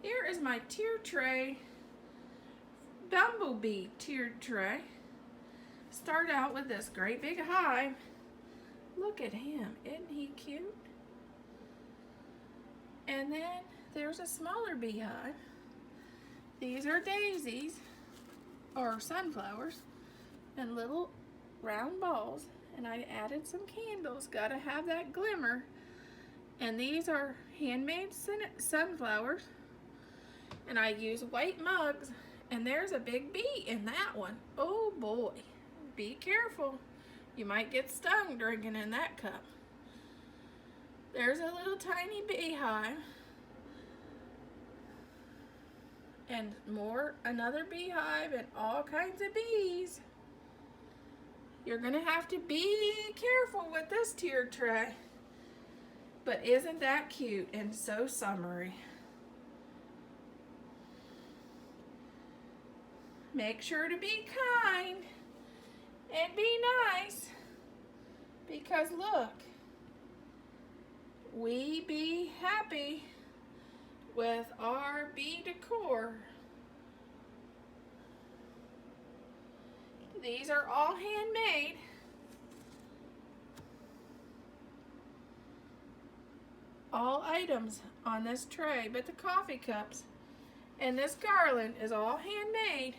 Here is my tier tray, bumblebee tiered tray. Start out with this great big hive. Look at him, isn't he cute? And then there's a smaller beehive. These are daisies, or sunflowers, and little round balls. And I added some candles, gotta have that glimmer. And these are handmade sunflowers. And I use white mugs, and there's a big bee in that one. Oh boy, be careful. You might get stung drinking in that cup. There's a little tiny beehive. And another beehive and all kinds of bees. You're gonna have to be careful with this tier tray. But isn't that cute and so summery? Make sure to be kind and be nice, because look, we be happy with our bee decor. These are all handmade. All items on this tray, but the coffee cups and this garland is all handmade.